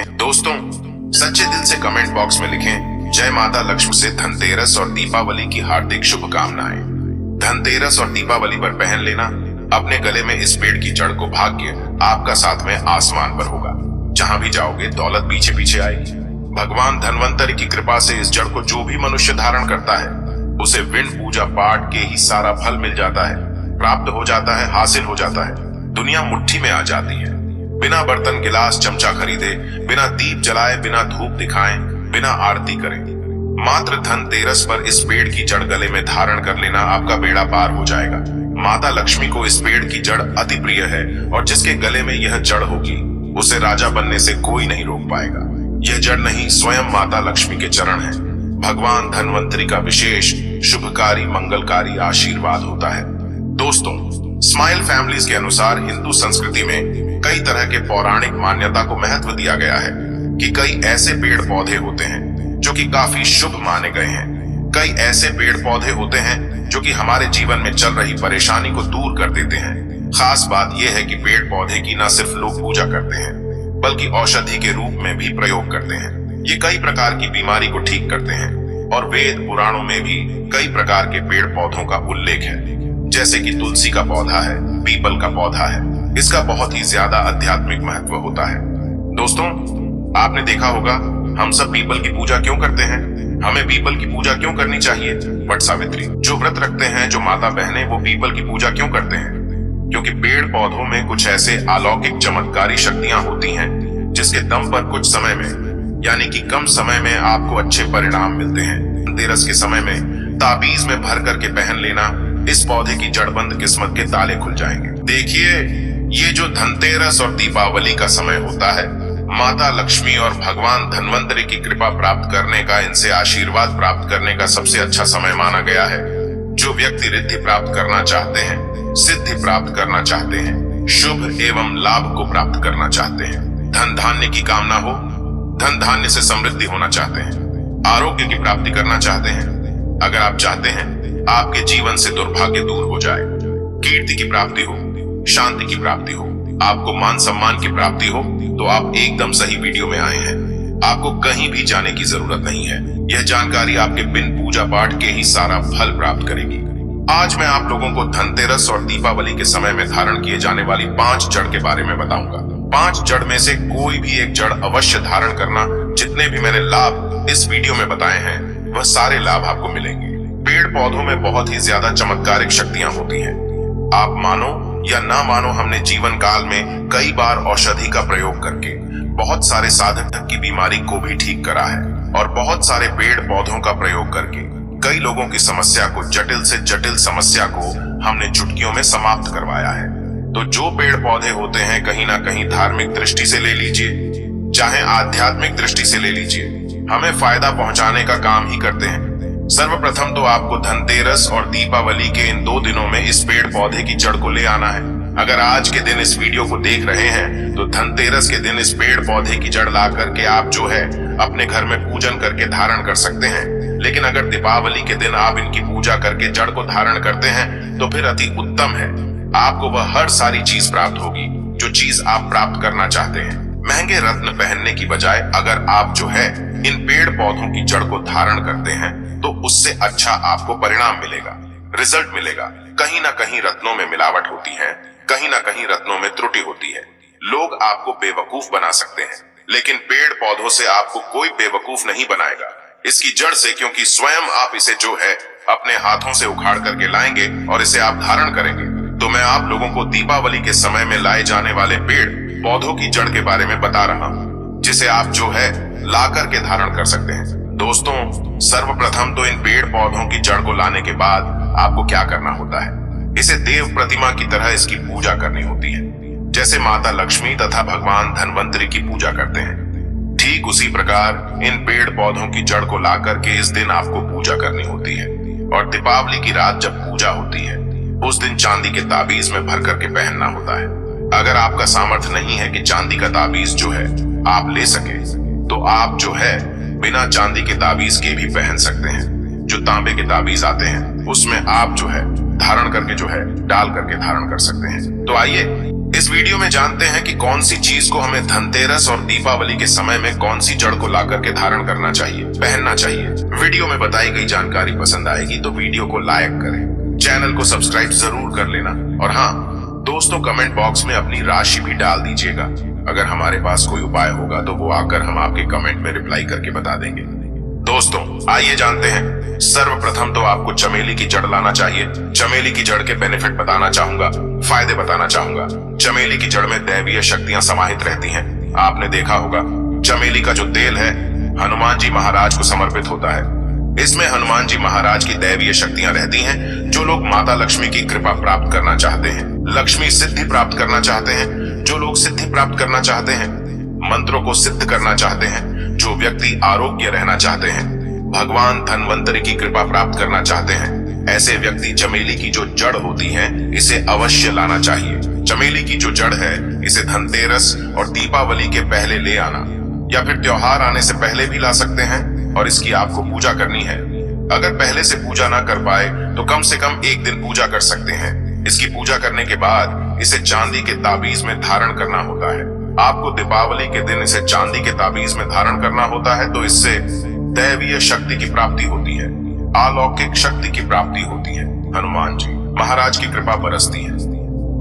हैं। दोस्तों, सच्चे दिल से कमेंट बॉक्स में लिखें, जय माता लक्ष्मी से धनतेरस और दीपावली की हार्दिक शुभकामनाएं। धनतेरस और दीपावली पर पहन लेना अपने गले में इस पेड़ की जड़ को भाग्य आपका साथ में आसमान पर होगा। जहां भी जाओगे दौलत पीछे पीछे आएगी। भगवान धनवंतरी की कृपा से इस जड़ को जो भी मनुष्य धारण करता है उसे बिन पूजा पाठ के ही सारा फल मिल जाता है, प्राप्त हो जाता है, हासिल हो जाता है। दुनिया मुट्ठी में आ जाती है। बिना बर्तन गिलास चमचा खरीदे, बिना दीप जलाए, बिना धूप दिखाए, बिना आरती करे, मात्र धनतेरस पर इस पेड़ की जड़ गले में धारण कर लेना आपका बेड़ा पार हो जाएगा। माता लक्ष्मी को इस पेड़ की जड़ अति प्रिय है और जिसके गले में यह जड़ होगी उसे राजा बनने से कोई नहीं रोक पाएगा। यह जड़ नहीं, स्वयं माता लक्ष्मी के चरण है। भगवान धनवंतरी का विशेष शुभकारी मंगलकारी आशीर्वाद होता है। दोस्तों, स्माइल फैमिलीज के अनुसार हिंदू संस्कृति में कई तरह के पौराणिक मान्यता को महत्व दिया गया है कि कई ऐसे पेड़ पौधे होते हैं जो कि काफी शुभ माने गए हैं। कई ऐसे पेड़ पौधे होते हैं जो कि हमारे जीवन में चल रही परेशानी को दूर कर देते हैं। खास बात यह है कि पेड़ पौधे की न सिर्फ लोग पूजा करते हैं बल्कि औषधि के रूप में भी प्रयोग करते हैं। ये कई प्रकार की बीमारी को ठीक करते हैं और वेद पुराणों में भी कई प्रकार के पेड़ पौधों का उल्लेख है। जैसे कि तुलसी का पौधा है, पीपल का पौधा है। इसका बहुत ही ज्यादा आध्यात्मिक महत्व होता है। दोस्तों, आपने देखा होगा हम सब पीपल की पूजा क्यों करते हैं? हमें पीपल की पूजा क्यों करनी चाहिए? वट सावित्री जो व्रत रखते हैं, जो माता बहनें, वो पीपल की पूजा क्यों करते हैं? क्योंकि पेड़ पौधों में कुछ ऐसे अलौकिक चमत्कारी शक्तियां होती हैं जिसके दम पर कुछ समय में, यानी कि कम समय में आपको अच्छे परिणाम मिलते हैं। धनतेरस के समय में ताबीज में भर करके पहन लेना, इस पौधे की जड़बंद किस्मत के ताले खुल जाएंगे। देखिए, ये जो धनतेरस और दीपावली का समय होता है, माता लक्ष्मी और भगवान धनवंतरी की कृपा प्राप्त करने का, इनसे आशीर्वाद प्राप्त करने का सबसे अच्छा समय माना गया है। जो व्यक्ति रिद्धि प्राप्त करना चाहते हैं, सिद्धि प्राप्त करना चाहते हैं, शुभ एवं लाभ को प्राप्त करना चाहते हैं, धन धान्य की कामना हो, धन धान्य से समृद्धि होना चाहते हैं, आरोग्य की प्राप्ति करना चाहते हैं, अगर आप चाहते हैं आपके जीवन से दुर्भाग्य दूर हो जाए, कीर्ति की प्राप्ति हो, शांति की प्राप्ति हो, आपको मान सम्मान की प्राप्ति हो, तो आप एकदम सही वीडियो में आए हैं। आपको कहीं भी जाने की जरूरत नहीं है। यह जानकारी आपके बिन पूजा पाठ के ही सारा फल प्राप्त करेगी। आज मैं आप लोगों को धनतेरस और दीपावली के समय में धारण किए जाने वाली 5 जड़ के बारे में बताऊंगा। 5 जड़ में से कोई भी एक जड़ अवश्य धारण करना। जितने भी मैंने लाभ इस वीडियो में बताए हैं वह सारे लाभ आपको मिलेंगे। पेड़ पौधों में बहुत ही ज्यादा चमत्कारिक शक्तियां होती हैं। आप मानो या ना मानो, हमने जीवन काल में कई बार औषधि का प्रयोग करके बहुत सारे साधक की बीमारी को भी ठीक करा है और बहुत सारे पेड़ पौधों का प्रयोग करके कई लोगों की समस्या को, जटिल से जटिल समस्या को हमने चुटकियों में समाप्त करवाया है। तो जो पेड़ पौधे होते हैं, कहीं ना कहीं धार्मिक दृष्टि से ले लीजिए, चाहे आध्यात्मिक दृष्टि से ले लीजिए, हमें फायदा पहुंचाने का काम ही करते हैं। सर्वप्रथम तो आपको धनतेरस और दीपावली के इन 2 दिनों में इस पेड़ पौधे की जड़ को ले आना है। अगर आज के दिन इस वीडियो को देख रहे हैं तो धनतेरस के दिन इस पेड़ पौधे की जड़ ला करके आप जो है अपने घर में पूजन करके धारण कर सकते हैं। लेकिन अगर दीपावली के दिन आप इनकी पूजा करके जड़ को धारण करते हैं तो फिर अति उत्तम है। आपको वह हर सारी चीज प्राप्त होगी जो चीज आप प्राप्त करना चाहते हैं। महंगे रत्न पहनने की बजाय अगर आप जो है इन पेड़ पौधों की जड़ को धारण करते हैं तो उससे अच्छा आपको परिणाम मिलेगा, रिजल्ट मिलेगा। कहीं ना कहीं रत्नों में मिलावट होती है, कहीं ना कहीं रत्नों में त्रुटि होती है। लोग आपको बेवकूफ बना सकते हैं, लेकिन पेड़ पौधों से आपको कोई बेवकूफ नहीं बनाएगा। इसकी जड़ से, क्योंकि स्वयं आप इसे जो है अपने हाथों से उखाड़ करके लाएंगे और इसे आप धारण करेंगे। तो मैं आप लोगों को दीपावली के समय में लाए जाने वाले पेड़ पौधों की जड़ के बारे में बता रहा हूँ, जिसे आप जो है ला करके धारण कर सकते हैं। दोस्तों, सर्वप्रथम तो इन पेड़ पौधों की जड़ को लाने के बाद आपको क्या करना होता है? इसे देव प्रतिमा की तरह इसकी पूजा करनी होती है। जैसे माता लक्ष्मी तथा भगवान धनवंतरी की पूजा करते हैं, ठीक उसी प्रकार इन पेड़ पौधों की जड़ को ला करके इस दिन आपको पूजा करनी होती है। और दीपावली की रात जब पूजा होती है उस दिन चांदी के ताबीज में भर करके पहनना होता है। अगर आपका सामर्थ्य नहीं है कि चांदी का ताबीज जो है आप ले सके, तो आप जो है बिना चांदी के ताबीज के भी पहन सकते हैं। जो तांबे के ताबीज आते हैं उसमें आप जो है धारण करके जो है डाल करके धारण कर सकते हैं। तो आइए इस वीडियो में जानते हैं कि कौन सी चीज को हमें धनतेरस और दीपावली के समय में कौन सी जड़ को ला करके धारण करना चाहिए, पहनना चाहिए। वीडियो में बताई गई जानकारी पसंद आएगी तो वीडियो को लाइक करें, चैनल को सब्सक्राइब जरूर कर लेना और हाँ दोस्तों, कमेंट बॉक्स में अपनी राशि भी डाल दीजिएगा। अगर हमारे पास कोई उपाय होगा तो वो आकर हम आपके कमेंट में रिप्लाई करके बता देंगे। दोस्तों आइए जानते हैं। सर्वप्रथम तो आपको चमेली की जड़ लाना चाहिए। चमेली की जड़ के बेनिफिट बताना चाहूंगा, फायदे बताना चाहूंगा। चमेली की जड़ में दैवीय शक्तियां समाहित रहती हैं। आपने देखा होगा चमेली का जो तेल है हनुमान जी महाराज को समर्पित होता है। इसमें हनुमान जी महाराज की दैवीय शक्तियां रहती हैं। जो लोग माता लक्ष्मी की कृपा प्राप्त करना चाहते हैं, लक्ष्मी सिद्धि प्राप्त करना चाहते हैं, जो लोग सिद्धि प्राप्त करना चाहते हैं, मंत्रों को सिद्ध करना चाहते हैं, जो व्यक्ति आरोग्य रहना चाहते हैं, भगवान धन्वंतरी की कृपा प्राप्त करना चाहते हैं, ऐसे व्यक्ति चमेली की जो जड़ होती है इसे अवश्य लाना चाहिए। चमेली की जो जड़ है इसे धनतेरस और दीपावली के पहले ले आना या फिर त्योहार आने से पहले भी ला सकते हैं और इसकी आपको पूजा करनी है। अगर पहले से पूजा ना कर पाए तो कम से कम एक दिन पूजा कर सकते हैं। इसकी पूजा करने के बाद इसे चांदी के ताबीज में धारण करना होता है। आपको दीपावली के दिन इसे चांदी के ताबीज में धारण करना होता है तो इससे दैवीय शक्ति की प्राप्ति होती है, अलौकिक शक्ति की प्राप्ति होती है। हनुमान जी महाराज की कृपा बरसती है।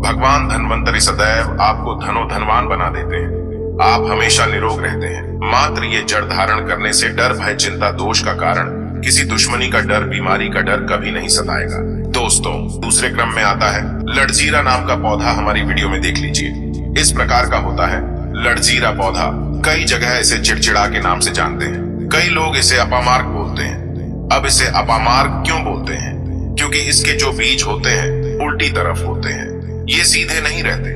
भगवान धन्वंतरी सदैव आपको धनवान बना देते हैं। आप हमेशा निरोग रहते हैं। मात्र ये जड़ धारण करने से डर, भय, चिंता, दोष का कारण, किसी दुश्मनी का डर, बीमारी का डर कभी नहीं सताएगा। दोस्तों दूसरे क्रम में आता है लड़जीरा नाम का पौधा। हमारी वीडियो में देख लीजिए, इस प्रकार का होता है लड़जीरा पौधा। कई जगह इसे चिड़चिड़ा के नाम से जानते हैं। कई लोग इसे अपामार्ग बोलते हैं। अब इसे अपामार्ग क्यों बोलते हैं? क्योंकि इसके जो बीज होते हैं उल्टी तरफ होते हैं, ये सीधे नहीं रहते।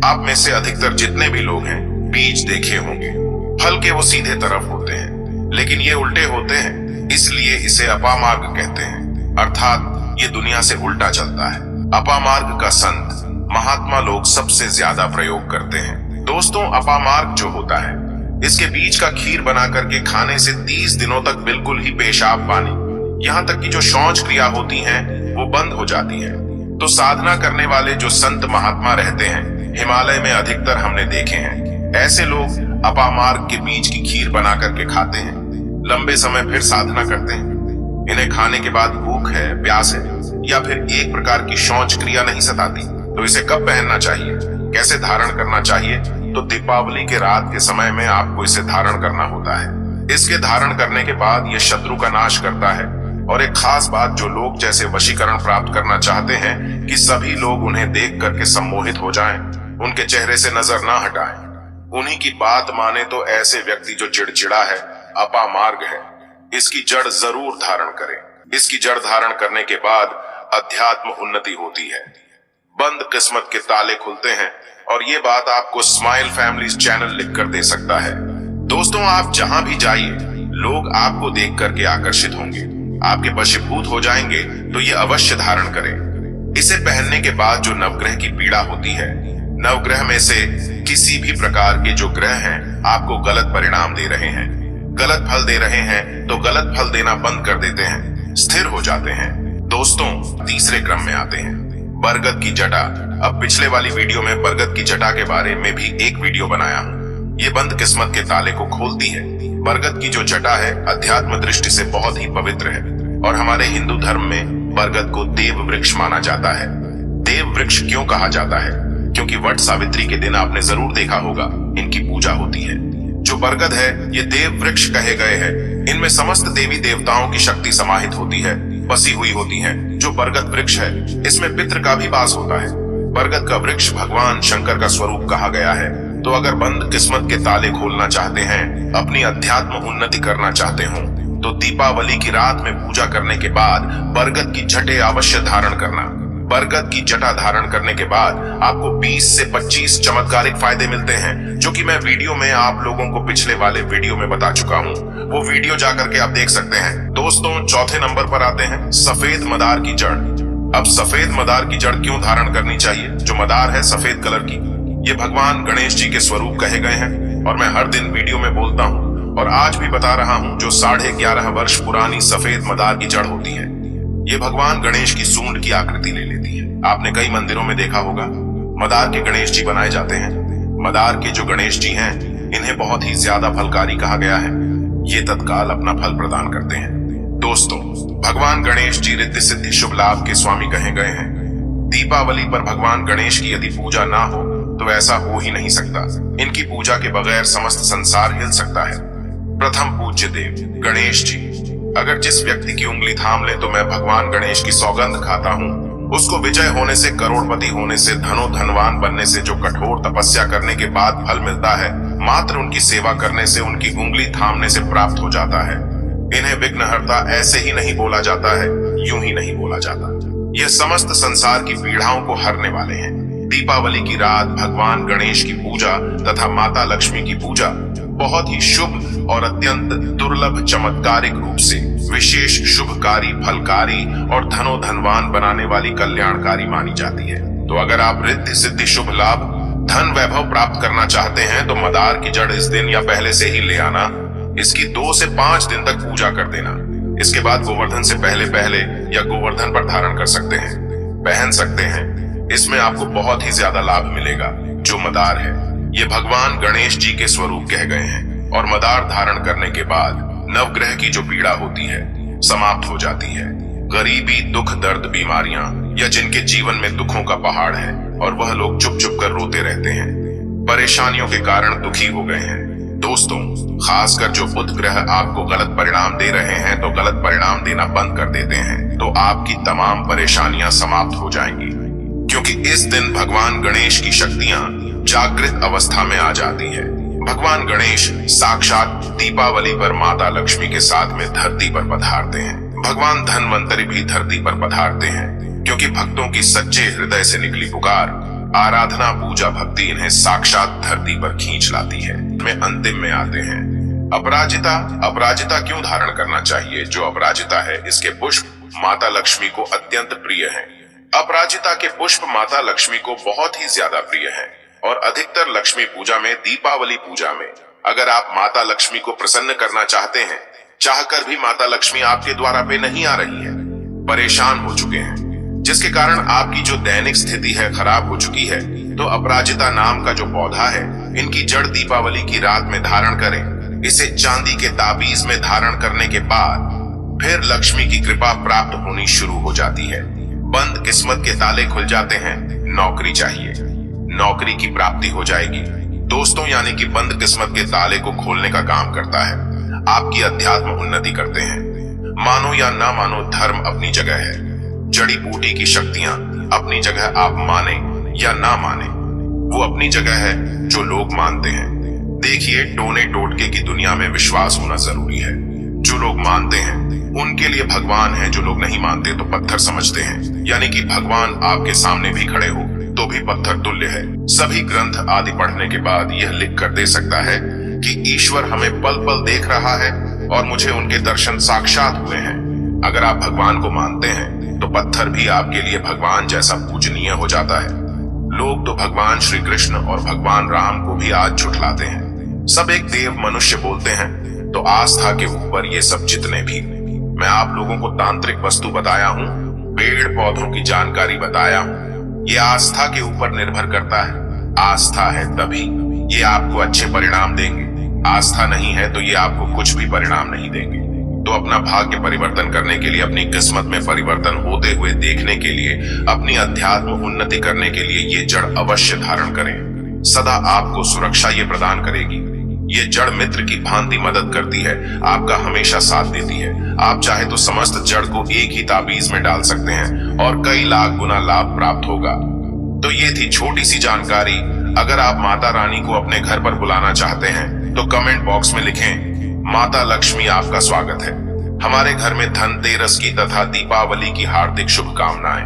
आप में से अधिकतर जितने भी लोग हैं बीज देखे होंगे, फल के वो सीधे तरफ होते हैं, लेकिन ये उल्टे होते हैं, इसलिए इसे अपामार्ग कहते हैं। अर्थात ये दुनिया से उल्टा चलता है। अपामार्ग का संत महात्मा लोग सबसे ज्यादा प्रयोग करते हैं। दोस्तों अपामार्ग जो होता है इसके बीज का खीर बना करके खाने से 30 दिनों तक बिल्कुल ही पेशाब, पानी, यहाँ तक कि जो शौच क्रिया होती है वो बंद हो जाती है। तो साधना करने वाले जो संत महात्मा रहते हैं हिमालय में अधिकतर हमने देखे हैं, ऐसे लोग अपामार्ग के बीज की खीर बना करके खाते हैं, लंबे समय फिर साधना करते हैं। इन्हें खाने के बाद भूख है, प्यास है या फिर एक प्रकार की शौच क्रिया नहीं सताती। तो इसे कब पहनना चाहिए, कैसे धारण करना चाहिए? तो दीपावली के रात के समय में आपको इसे धारण करना होता है। इसके धारण करने के बाद यह शत्रु का नाश करता है। और एक खास बात, जो लोग जैसे वशीकरण प्राप्त करना चाहते हैं कि सभी लोग उन्हें देख करके सम्मोहित हो जाएं, उनके चेहरे से नजर ना हटाएं, उन्हीं की बात माने, तो ऐसे व्यक्ति जो चिड़चिड़ा है, अपामार्ग है, इसकी जड़ जरूर धारण करें। इसकी जड़ धारण करने के बाद अध्यात्म उन्नति होती है, बंद किस्मत के ताले खुलते हैं। और ये बात आपको स्माइल फैमिलीज चैनल लिखकर दे सकता है। दोस्तों आप जहां भी जाइए लोग आपको देख करके आकर्षित होंगे, आपके वशीभूत हो जाएंगे। तो ये अवश्य धारण करें। इसे पहनने के बाद जो नवग्रह की पीड़ा होती है, नवग्रह में से किसी भी प्रकार के जो ग्रह हैं आपको गलत परिणाम दे रहे हैं, गलत फल दे रहे हैं, तो गलत फल देना बंद कर देते हैं, स्थिर हो जाते हैं। दोस्तों तीसरे क्रम में आते हैं बरगद की जटा। अब पिछले वाली वीडियो में बरगद की जटा के बारे में भी एक वीडियो बनाया हूँ। ये बंद किस्मत के ताले को खोलती है। बरगद की जो जटा है अध्यात्म दृष्टि से बहुत ही पवित्र है और हमारे हिंदू धर्म में बरगद को देव वृक्ष माना जाता है। देव वृक्ष क्यों कहा जाता है? क्योंकि वट सावित्री के दिन आपने जरूर देखा होगा इनकी पूजा होती है। जो बरगद है ये देव वृक्ष कहे गए हैं। इनमें समस्त देवी देवताओं की शक्ति समाहित होती है, बसी हुई होती है। जो बरगद वृक्ष है इसमें पितृ का भी वास होता है। बरगद का वृक्ष भगवान शंकर का स्वरूप कहा गया है। तो अगर बंद किस्मत के ताले खोलना चाहते हैं, अपनी अध्यात्म उन्नति करना चाहते हो, तो दीपावली की रात में पूजा करने के बाद बरगद की जटे अवश्य धारण करना। बरगद की जटा धारण करने के बाद आपको 20 से 25 चमत्कारिक फायदे मिलते हैं, जो कि मैं वीडियो में आप लोगों को पिछले वाले वीडियो में बता चुका हूँ। वो वीडियो जाकर के आप देख सकते हैं। दोस्तों चौथे नंबर पर आते हैं सफेद मदार की जड़। अब सफेद मदार की जड़ क्यों धारण करनी चाहिए? जो मदार है सफेद कलर की, ये भगवान गणेश जी के स्वरूप कहे गए हैं और मैं हर दिन वीडियो में बोलता हूँ और आज भी बता रहा हूँ। जो 11.5 वर्ष पुरानी सफेद मदार की जड़ होती है, ये भगवान गणेश की सूंड की आकृति ले लेती है। आपने कई मंदिरों में देखा होगा मदार के गणेश जी बनाए जाते हैं। मदार के जो गणेश जी हैं, इन्हें बहुत ही ज्यादा फलकारी कहा गया है। ये तत्काल अपना फल प्रदान करते हैं। दोस्तों, भगवान गणेश जी रिद्धि सिद्धि शुभ लाभ के स्वामी कहे गए हैं। दीपावली पर भगवान गणेश की यदि पूजा ना हो तो ऐसा हो ही नहीं सकता। इनकी पूजा के बगैर समस्त संसार हिल सकता है। प्रथम पूज्य देव गणेश जी। अगर जिस व्यक्ति की उंगली थाम ले तो मैं भगवान गणेश की सौगंध खाता हूँ, उसको विजय होने से, करोड़पति होने से, धनवान बनने से, जो कठोर तपस्या करने के बाद फल मिलता है, मात्र उनकी सेवा करने से, उनकी उंगली थामने से प्राप्त हो जाता है। इन्हें विघ्नहर्ता ऐसे ही नहीं बोला जाता है, यूं ही नहीं बोला जाता। ये समस्त संसार की पीड़ाओं को हरने वाले हैं। दीपावली की रात भगवान गणेश की पूजा तथा माता लक्ष्मी की पूजा बहुत ही शुभ और अत्यंत दुर्लभ चमत्कारिक रूप से विशेष शुभकारी, फलकारी और धनवान बनाने वाली कल्याणकारी मानी जाती है। तो अगर आप रिद्धि सिद्धि शुभ लाभ, धन वैभव प्राप्त करना चाहते हैं तो मदार की जड़ इस दिन या पहले से ही ले आना। इसकी 2 से 5 दिन तक पूजा कर देना। इसके बाद गोवर्धन से पहले या गोवर्धन पर धारण कर सकते हैं, पहन सकते हैं। इसमें आपको बहुत ही ज्यादा लाभ मिलेगा। जो मदार है, ये भगवान गणेश जी के स्वरूप कह गए हैं और मदार धारण करने के बाद नवग्रह की जो पीड़ा होती है समाप्त हो जाती है। गरीबी, दुख, दर्द, बीमारियां या जिनके जीवन में दुखों का पहाड़ है और वह लोग चुप चुप कर रोते रहते हैं, परेशानियों के कारण दुखी हो गए हैं। दोस्तों, खासकर जो बुध ग्रह आपको गलत परिणाम दे रहे हैं तो गलत परिणाम देना बंद कर देते हैं, तो आपकी तमाम परेशानियां समाप्त हो जाएंगी। क्योंकि इस दिन भगवान गणेश की शक्तियां जागृत अवस्था में आ जाती है। भगवान गणेश साक्षात दीपावली पर माता लक्ष्मी के साथ में धरती पर पधारते हैं। भगवान धन्वंतरी भी धरती पर पधारते हैं, क्योंकि भक्तों की सच्चे हृदय से निकली पुकार, आराधना, पूजा, भक्ति इन्हें साक्षात धरती पर खींच लाती है। में अंतिम में आते हैं अपराजिता क्यों धारण करना चाहिए? जो अपराजिता है, इसके पुष्प माता लक्ष्मी को अत्यंत प्रिय हैं। अपराजिता के पुष्प माता लक्ष्मी को बहुत ही ज्यादा प्रिय हैं और अधिकतर लक्ष्मी पूजा में, दीपावली पूजा में, अगर आप माता लक्ष्मी को प्रसन्न करना चाहते हैं, चाहकर भी माता लक्ष्मी आपके द्वारा पे नहीं आ रही है, परेशान हो चुके हैं, जिसके कारण आपकी जो दैनिक स्थिति है खराब हो चुकी है, तो अपराजिता नाम का जो पौधा है, इनकी जड़ दीपावली की रात में धारण करें। इसे चांदी के ताबीज में धारण करने के बाद फिर लक्ष्मी की कृपा प्राप्त होनी शुरू हो जाती है। बंद किस्मत के ताले खुल जाते हैं। नौकरी चाहिए, नौकरी की प्राप्ति हो जाएगी। दोस्तों, यानी कि बंद किस्मत के ताले को खोलने का काम करता है। आपकी अध्यात्म उन्नति करते हैं। मानो या ना मानो, धर्म अपनी जगह है, जड़ी बूटी की शक्तियां अपनी जगह, आप माने या ना माने वो अपनी जगह है जो लोग मानते हैं। देखिए, टोने टोटके की दुनिया में विश्वास होना जरूरी है। जो लोग मानते हैं उनके लिए भगवान है, जो लोग नहीं मानते तो पत्थर समझते हैं। यानी कि भगवान आपके सामने भी खड़े हो तो भी पत्थर तुल्य है। सभी ग्रंथ आदि पढ़ने के बाद यह लिख कर दे सकता है कि ईश्वर हमें पल पल देख रहा है और मुझे उनके दर्शन साक्षात हुए हैं। अगर आप भगवान को मानते हैं तो पत्थर भी आपके लिए भगवान जैसा पूजनीय हो जाता है। लोग तो भगवान श्री कृष्ण और भगवान राम को भी आज झुठलाते हैं। सब एक देव मनुष्य बोलते हैं, तो आस्था के ऊपर ये सब जितने भी, मैं आप लोगों को तांत्रिक वस्तु बताया हूँ, पेड़ पौधों की जानकारी बताया हूँ, ये आस्था के ऊपर निर्भर करता है। आस्था है तभी ये आपको अच्छे परिणाम देंगे, आस्था नहीं है तो ये आपको कुछ भी परिणाम नहीं देंगे। तो अपना भाग्य परिवर्तन करने के लिए, अपनी किस्मत में परिवर्तन होते हुए देखने के लिए, अपनी अध्यात्म उन्नति करने के लिए ये जड़ अवश्य धारण करें। सदा आपको सुरक्षा ये प्रदान करेगी। ये जड़ मित्र की भांति मदद करती है, आपका हमेशा साथ देती है। आप चाहे तो समस्त जड़ को एक ही ताबीज में डाल सकते हैं और कई लाख गुना लाभ प्राप्त होगा। तो ये थी छोटी सी जानकारी। अगर आप माता रानी को अपने घर पर बुलाना चाहते हैं तो कमेंट बॉक्स में लिखें, माता लक्ष्मी आपका स्वागत है। हमारे घर में धनतेरस की तथा दीपावली की हार्दिक शुभकामनाएं।